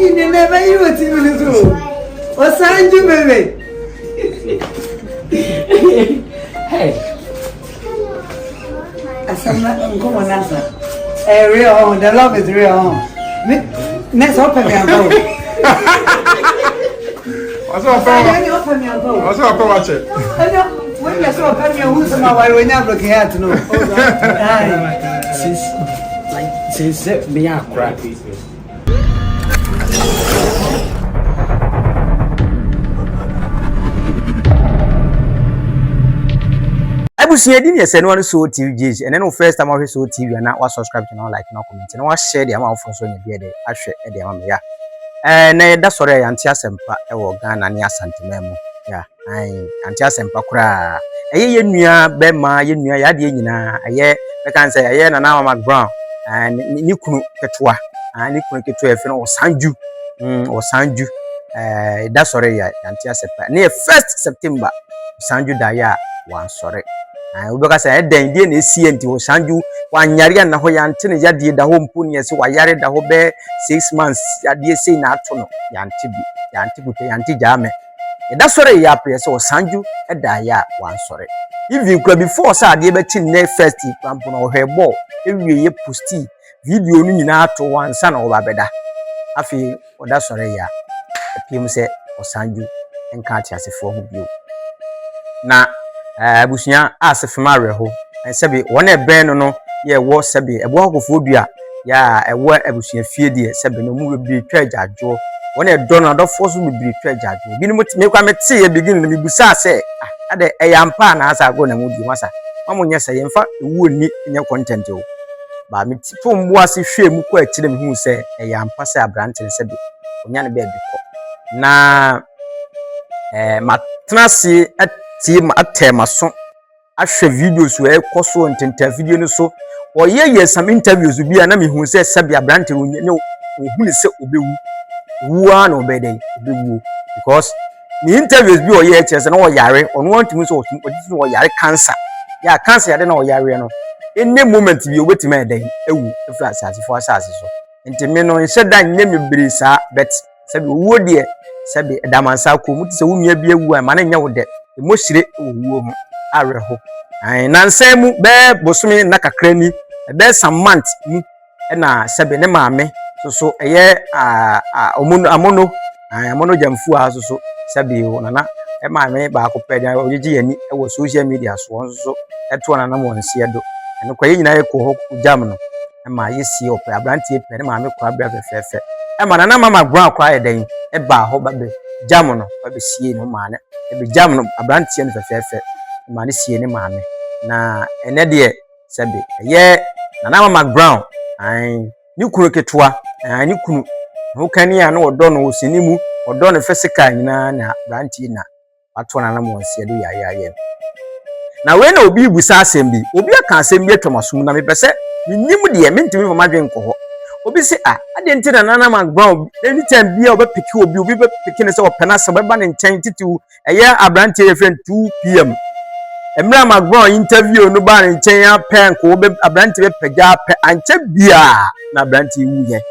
You never you were even so. Osanju, baby. Hey. Come on, answer. Real, the love is real. Let's open your boat. What's up, watch it. When you saw a who's my way, never care to know. Since me are crappy. I will see a send one so TV and then first time I saw TV and now subscribe to now like no comment and I share the amount from so you be there. I share the amount ya. That's what I anti asempa e wo Ghana ni asantememo. Yeah, anti asempa kura. Eye nua be ma ye nua ya de nyina aye me kan say aye na na Mama Brown and ni kunu ketua. Ni kunu ketua e fe no Osanju. Osanju. That's what I anti asempa. Near 1st September Osanju da ya wan sore. Ubeka say den die na esi enti Osanju wan yare na ho ya ntene yade da ho mpo ne se wa yare da ho be 6 months yade sei na ato no ya nti buke ya nti jame da sore ya pre se Osanju da ya wan sore even kwa before say ade be tin na first pampo no hwebo ewie ye posti video no nyina ato wan sa na oba beda afi oda sore ya pim se Osanju enka ati asefo ho bio na abusunya asefema reho sebi wona ben no ye wo sebi ebo akofo dua ya ewo abusua fie die sebi no mu be twaja adwo wona edo no adofo so be twaja adwo bi no me kwa mete ye begin no mebusa se ade eyampa na asa go na mu di masa mamunye se yemfa ewu ni nye content o ba me to mbo ase hwe mu kwa akire me hu se eyampa se abrante sebi onya ne be biko na matrasi team atema so ahwe videos we koso ntenta video no so oye some interviews bi na me hu se sabi abrante wo ne hu ne se obewu wuwa na obeden obewu because the interviews bi oye che se na wo yare ono wantum so odisi wo yare cancer ya cancer ya de na wo yare no any moment bi obetime eden ewu efra asase fo asase so ntime no nse dan ne mebere sa bet sabi wo de sabi damansa ko muti se wo nua bi ewu ma na nya wo de emoshire owuo mu areho nansan mu be bosome na kakra ni be some month mu na sebe ne maame so eye amono jamfu a so sebe wo nana maame ba ko pede ojeje yani e wo social media so so eto nana mo nsie do ene kwa nyina ye ko ho jam no ma yesi ope abrantie pe ne maame kwa bra fefefe ma nana Mama Brown kwa eden e ba ho ba be jam no ba be sie no maane be jam no abrantie no fefefe ma ne sie ne maame na ene de sebe ye nana Mama Brown ni kunu ketua ni kunu ho kani ya no odo no osinimu odo no physical nyina na abrantie na ato nana mo nsie do yaye na we na obi busa asembi obi aka asembi atwamasum na mepese nimu de mentimi fo madwen ko ho obi se ade nti na nana Mama Brown anytime bia obepeki obi bepeki ne se opena se beba ne nchen titu eye abrantie ye friend 2 pm Mama Brown interview no ba ne nchen ya pen ko obe abrantie bepega pe anche bia na abrantie wuye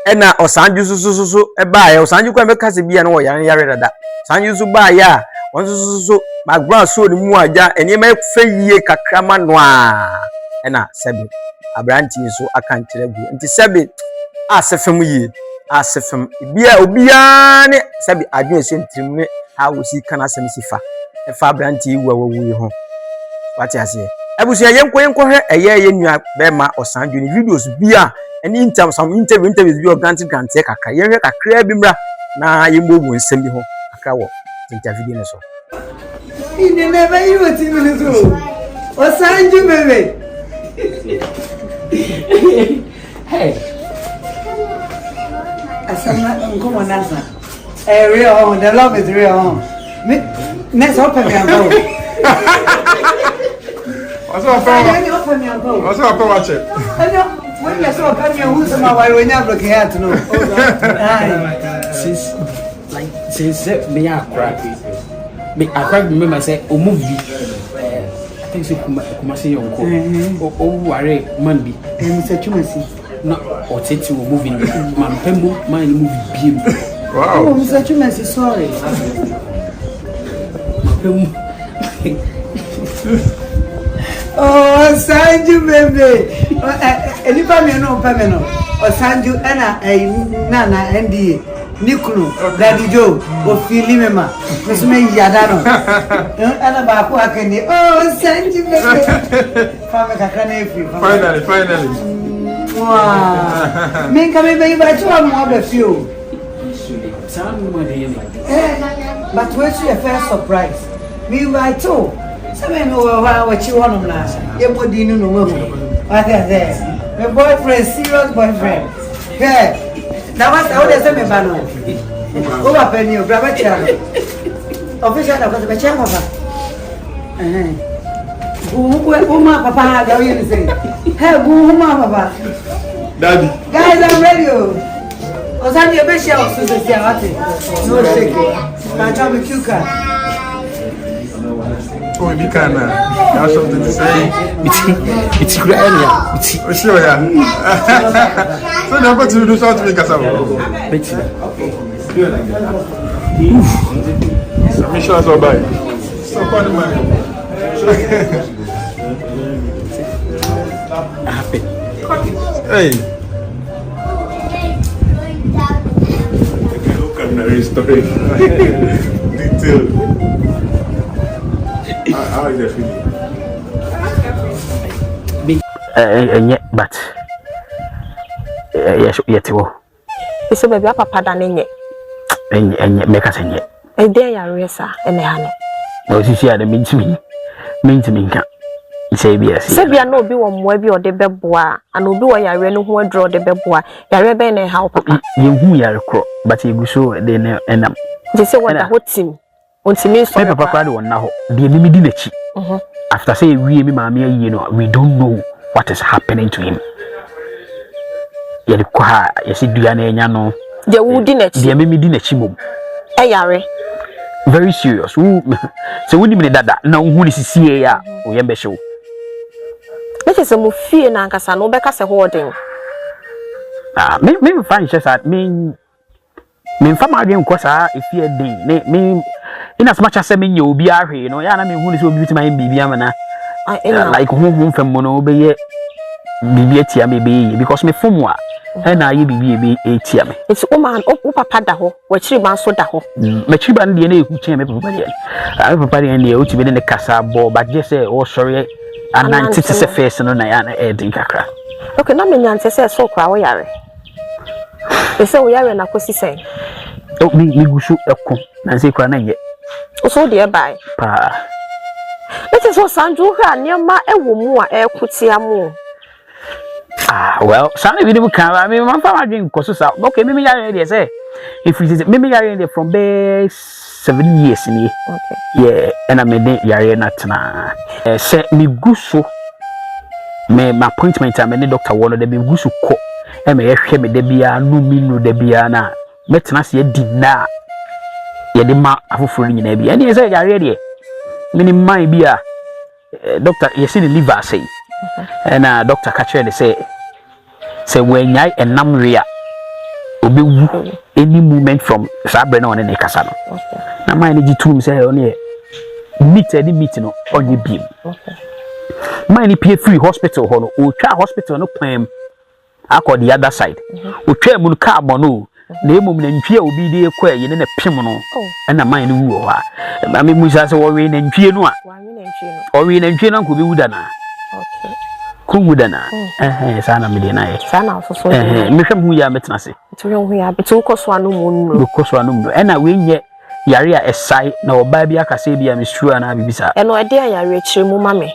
ena Osanju so eba ya Osanju kwa meka se bia no wo yare dada Osanju so ba ya won so Mama Brown so ni mu aja eni ma fe yie kakrama no a ena sebi abrantie so akantere gu nti sebe asefem yi asefem bia obia ne sebe adwen sentrim ne ha wosi kana sem sifa e fa abrantie wu awu ho wati ase abusia yenko hwe eye nua be ma Osanju ni videos bia any interview some interviews bi organic grant kakra yenhwe kakra bi mra na yembogu nsem bi ho kakra wo interview ne so You never you were even so. Osanju, baby. Hey. Come on, answer. Real, the love is real. Let's open your boat. What's up, watch it. When you saw a who's my way, we never care to know. Since me are crappy. I can't remember say o movie. I think so Kumasi Yonko. O worry man be. Mr. Chumasi. No, or take you moving. My pembo, my movie beam. Wow. Oh, Mr. Chumesi, sorry. Oh, Osanju, baby. Anybody know Pameno? Osanju, Anna, Nana, Andy, Nikunu, Daddy Joe, or Philimema, Miss May Yadano. Anna Baku, I can hear. Oh, Osanju, baby. Finally. Wow. Me coming baby, but you are more of you. But what's your first surprise? Me by two. Seven over what you want to know. You put in no more. What is there? My boyfriend, serious boyfriend. Yeah. Now what's all the same banner? Over penny, grab a chair. Official of the chair, papa. Who my papa had you say? Hey, who my papa? Daddy. Guys, I'm ready. Osanju, be share of Susie. No shaking. My job is cucumber. Oh, you can. You have something to say. It's grand. Sure, yeah. So now, what do you do? Something to make us have. I'm sure it's all right. So funny, man. Happy. Hey. Look at the story. Detail. How is your feeling? But yes, yet you. It's a baby, papa, than in it. And make us in it. A day, I race her, and I No, you see, I mean to me. Say, yes. Said we are no be one webby or the bebois, and no be why I ran who draw the bebois. Ya rebel and how papa. You who are a crow, but you go so then and they say what I would team. Until me, so papa now, the Mimi Dinachi. After saying we, mammy, you know, we don't know what is happening to him. Yet, yes, it do an the woodiness, the Mimi Dinachi. Ayare. Very serious. So, when you mean that now, who is see ya or Yambe show? This is a movie and Ancas and Obecas a hoarding. Maybe fine, just at me. From my dream, because if you are me, in as much as I mean, you'll be out here, you know, I mean, who is will be my baby, Amana. Like whom from Mono be BBT, maybe because me from what, and I be ATM. It's woman, papa daho, what she man so daho. Machiban DNA who came everybody. Everybody and the ultimate in the Casa ball, but just say, oh, sorry, and 90 face and I adding Kakra. Okay, no, me says so quite yare. They say we are in a pussy say. Oh, me go shoot a con, and say, Cranay. So dear by. It is what Osanju had near my woman, air Kutiamu. Well, Sunday we will come. I mean, my father drink causes out. Okay, maybe I say if it is maybe I in there from base 7 years in here. Okay. Yeah, and I made yare not na. Say me guso. Me my appointment. I made doctor one of them guso ko. E me hwe me de bia no minu de bia na. Metena se dinna. Ye de ma afoforo nyina bia. E dey say yare de. Mini mind bia. Doctor, you see the liver say. And doctor catcher they say when yai and namria obi wu any movement from sabre na on ne kasa no. Na mind ji tum say on here meet any meeting no on your beam. Mind pay free hospital ho no o twa hospital no plan akọ the other side. O twa mu car no na emum na ntwie obi de ekọ ye ne na pim no. Na mind wu ho a. Ma me mu say wo we na ntwie no a. Wa we na ntwie no ko bi wu da na. Okay. Kungudana. Sana midina. Sana so. Me hwem hu ya metena se. To hu ya betu koso anu mu. Koso anu mu. Na we nye yare a esai na oba bia kase bia misru na bibisa. Eno ade yare chire mu mame.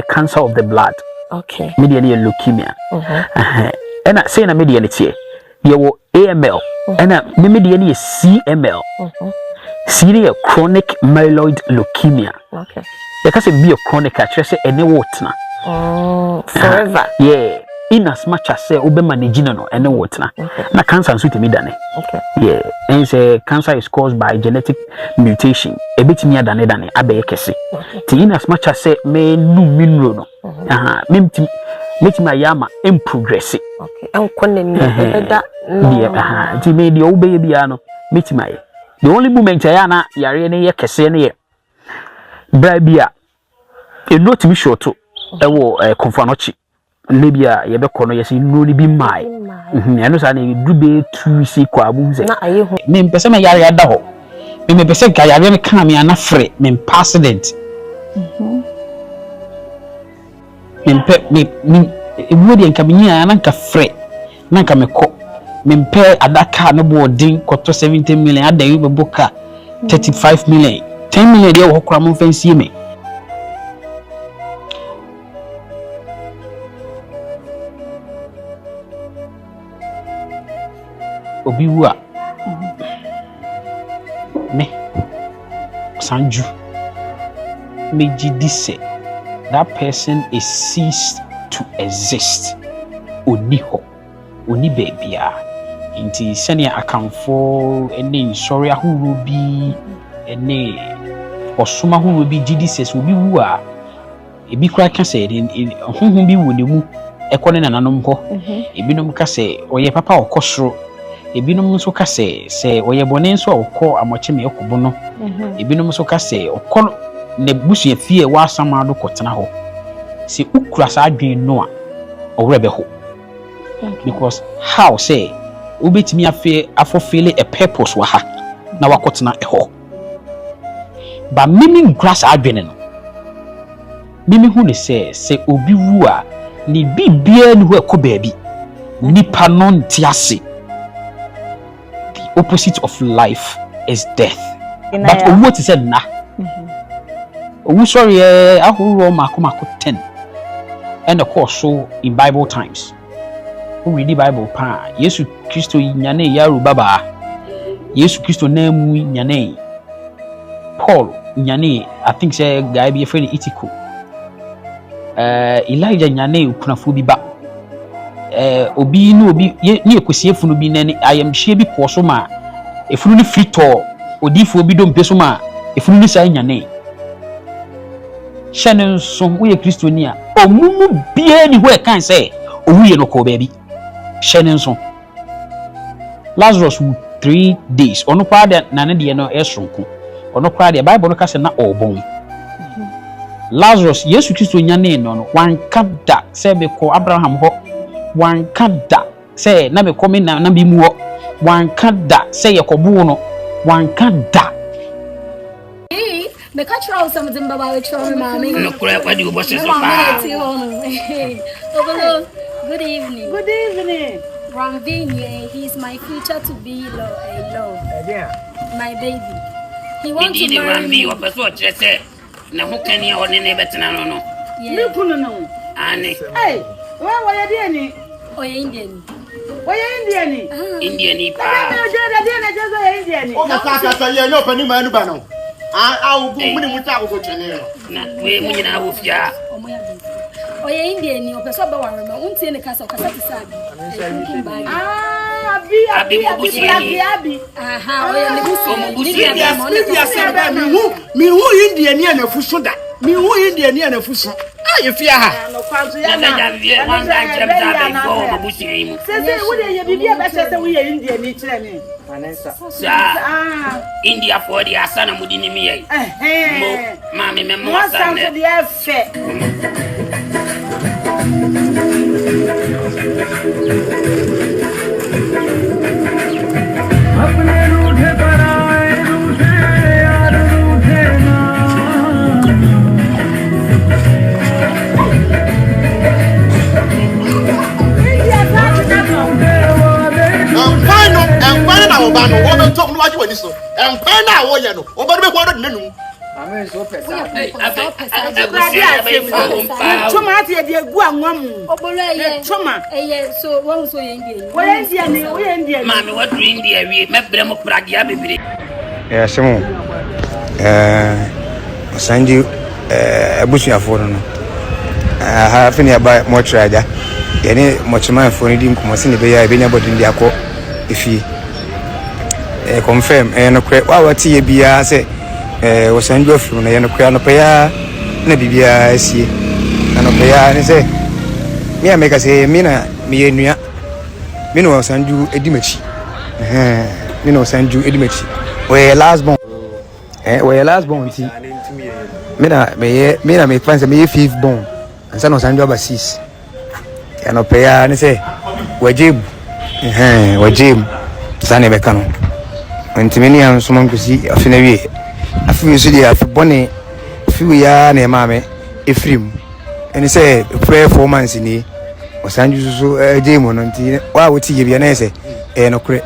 Cancer of the blood. Okay. Media ne leukemia. Na say na media ne tie. Ye wo AML. Na media ne CML. C ne chronic myeloid leukemia. Okay. Ye kase be a chronic a kire se ene wotna. Forever. Yeah. In as much as say ube managing no ene wotna. Na cancer nso temi dane. Okay. Yeah. And say cancer is caused by genetic mutation. Ebetimi adane abeye kese. Ti in as much as say me no minro no. metima yama in progress okay enkone ni beda no ti me de obey bia no metima ye the only moment ya na yare ne ye kese ne ye bra bia e note mi short ewo konfanochi lebia ye be kono ye se no ni bi mai eno sa ne dube tu si kwa abu ze na aye ho me mpese me yare ada ho me mpese ga yare me kan me ana frɛ me accident me wodi enka me nya na nka frɛ na nka me kɔ me mpɛ adaka no bo odin kɔtɔ 70 million ada yi bebo ka 35 million 10 million dey wo kora mo fancy me obi wu a me Osanju me gidi say that person is ceased to exist oni ho oni bebia inti senia akamfo ene sorry ahuro bi ene osuma ahuro bi gidi say obi wu a ebi kra ka say honhom bi wo ne mu ekone nananom ho ebinom ka say oye papa okosoro ebinom nso ka say oye bone nso okọ amoche me ekobo no ebinom nso ka say okọ ne busua fie wa asama do kotena ho se ukura sa adwen no a owrebe ho because how say ubetimi afofele a purpose wa ha na wakotena ho ba mimi grass adwen no mimi hu ne say obi wu a ni bibia ni ho ekoba bi nipa no ntiase the opposite of life is death but owo ti said na owu sorry ahuru mako 10 and of course so in Bible times we read the Bible pa Yesu Kristo nyane yaru baba Yesu Kristo namu nyane Paul nyane I think say guy be friend Itiko Elijah nyane ukunafo bi ba obi no obi ni ekosiefo no bi nani ayamhie bi po so ma efunu ni frito odifo bi do mpeso ma efunu ni sai nyane Shannon son we Christiani a omumu bia ni ho e kan say owuye no ko baabi Shannon son Lazarus 3 days ono kwa de na ne de no esonko ono kwa de Bible no ka se na obon Lazarus Yesu Kristo nyane no wan kada se be ko Abraham ho wan kada se na be ko me na bi mu ho wan kada se yakobu no wan kada me catch you something baba we try mommy no kura kwa di obo se so pa good evening Good evening. Ramvini, he's my future to be love. Yeah. My baby. He wants to marry me. Rambi opeso chese na ho kan ya one ne betena no no. Me kunu no. Ani. Hey, where you dey ni? Oye Indian. Where Indian ni? Indian ni pa. Me o je Indian ni. O ka sa ye no pani ma nu ba no. Awu bu mu ta ko chene no. Na we mu nyina wo fia. Oye Indian ni opeso ba ware ma untie ne kasa okasa ti sabi. Abi. Aha, oye ne busi. Mi hu Indian ni na fuso da. Mi hu Indian ni na fuso. Aye fia ha. Na ja vie wan ga jem za be ko mo busi yi mu. Sese wo de ye bibia ba sese wo ye Indian ni kire me. Sa India for the asana mudini mi yi. Mo mami me mo asana. Mo san fe. अपने रूठे पर आए रूठे यार रूठे ना Empire na obano wo be to no waje wani so empire na wo ye no obo be kwa do nenu Amen so pesa. Choma ati de egu anwam. Obolo ye. Choma. So won so ye Indian. Wo ye Indian ni, wo ye Indian. Mami what do India we me bre mo pragia bebere. Semo Osanju abusuafo no ha fini aba mo traja yene mo chima fo ni dim ko se ne be ya be nya bodin dia ko efi confirm no kre wa wati ye bia se Osanju afu na yene kre no pe ya na bibia asie na no pe ya ne se Me a make say me na me enua. Me no Osanju edimachi. Me no Osanju edimachi. We last born. We last born ti. Me na me fan say me fifth born. And son Osanju aba 6. Ya no pay ya ni say wajib. Wajib. Sane be kan. Ntimi ni an so man kusi afina wie. Afi so dia afi bone. Afi ya na ma me efrim. Eni say prayer 4 months ni. Osanju so ejemu no nti wa woti ye bia na ese no kure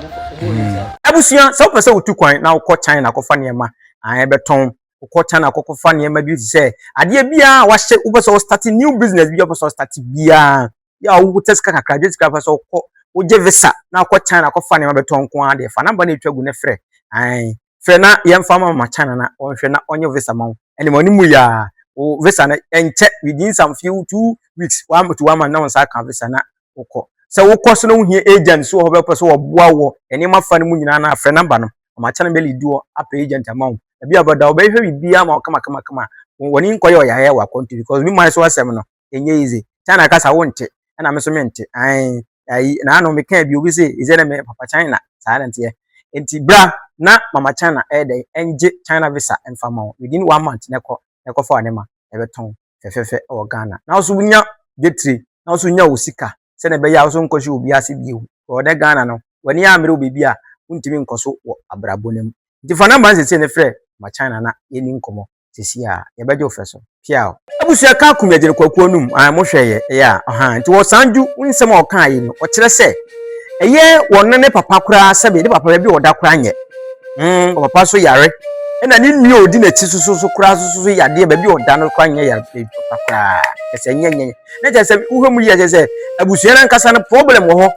abusua so pese wotu kwan na ukọ China akọfa niema an beton ukọ China akọfa niema bi se ade bia wa hye upese o start new business bia upese o start bia ya wo teska kakra je teska pese ukọ wo je visa na ukọ China akọfa niema beton ko ade fa number na etwagu ne frɛ an frɛ na ye mfa ma China na on hwɛ na onye visa ma ene mo ni mu ya o visa na enche within some few 2 weeks 1 to 1 month na on sa kan visa na ukọ se ukọ so no hie agent so ho be pese wo boa wo eni ma fa ne mu nyina na afre number no ma cha na be lead wo apa agent amount e bia boda wo be hwe bibia ma kama woni nkoye oyaye wa konti because me man so asem no enye easy China kasa wo nte na me so me nte ai na no me kan bi obi say is me papa China sa na nte enti bra na mama China dey enje China visa emfa ma within 1 month ne ko fa ne ma e beton fefefe o Ghana na so bunya getri na so nya osika se ne be ya so nkoshi obi ase bi o de Ghana no wani ya mere obi a untimi nkoso wo abrabonem nti fa number se ne frɛ ma China na yeni nkomo sisi a ye beje ofeso piao abusua ka kumedere kwakuo num an mo hweye ya nti wo Osanju unsem o kan yi no o kire se eye wonne ne papa kura sebe ne papa bi oda kura nye o papa so yare ena ni nni odi na chi so kura so yade ba bi oda no kwa nye ya papa kura ese nyenye ne je se wo mu ye je se abusua na nkasa no problem wo ho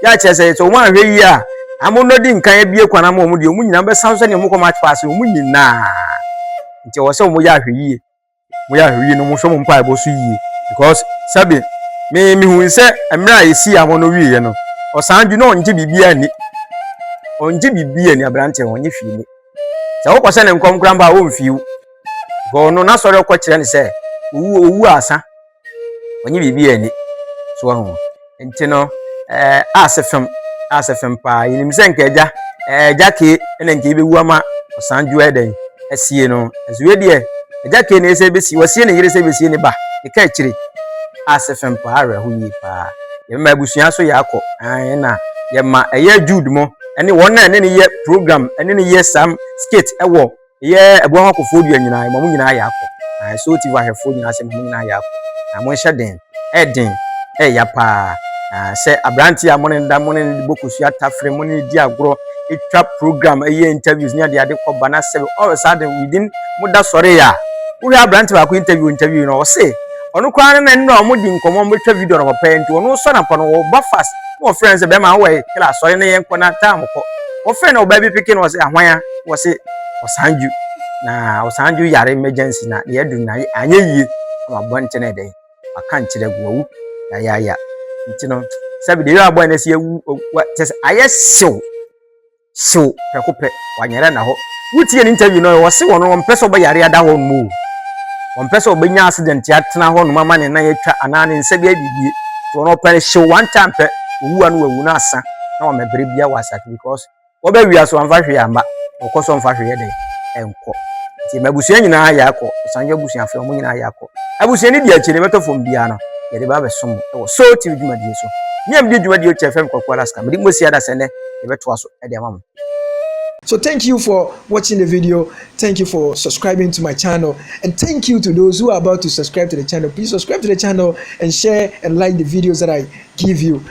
ya che se so ma hwe yi a amono di nkan bie kwana ma mu de mu nyina be san so ne mu ko match pass mu nyina nti wo se mu ya hwe yi no mu so mu mpa ebo so yi because sabe me hu se emra yesi amono wi ye no Osanju no onje bibia ni abrante onye hwe ni se wo kwose ne nkom kra mba wo mfiu go no na sori ko kire ne se owu asa onye bibia ni so ho enti no asefem pa yinim se nka eja ke ene nka bewu ama Osanju eden asie no azuwe de eja ke ne se besi wasie ne yire se besi ne ba e ka kire asefem pa ara hu yi pa ye ma busua so yakọ na ye ma eye Jude mo ene won na ene ne ye program ene ne ye sam skate ewo ye ebo ha kofo du anyina mo nyina yakọ so ti wa hefo nyina se mo nyina yakọ mo hye den eden ya pa se abranti amone nda mone bokosu atafre mone di agro etwa program eye interviews ni ade ko bana se all of a sudden within muda sore ya wo abranti ba ko interview no se onu kwa na nno mo di nkomo mo twa video no papa enti onu so na pano wo ba fast mo friends be ma we kila sore na yen kona time ko wo friend o ba bi pikin wo se ahwan wo se Osanju na Osanju yare emergency na ye du na anye yie ma bonte na dey aka nkire gwo ya nti no sabi de ya boy na se ewu tese aye sew prekopre wanyere na ho wutie ni interview no wo se wono mpeso ba yare ada ho mu wonpeso obenya accident ya tena ho no mama ne na yetwa anane nsa bia bibie to no pere hye one time pe owua no wawu na asa na wo mebere bia wasat because wo ba wia so amfa hwe amba okoso amfa hwe de enko ti mabusua nyina ya akọ Osanju abusua afa mo nyina ya akọ abusua ni dia chire beto fom bia no ye de ba be som so ti dwuma die so niam di dwuma die o chefem kokwa laska me di mo sia da sene ye beto aso e de amam. So thank you for watching the video. Thank you for subscribing to my channel. And thank you to those who are about to subscribe to the channel. Please subscribe to the channel and share and like the videos that I give you.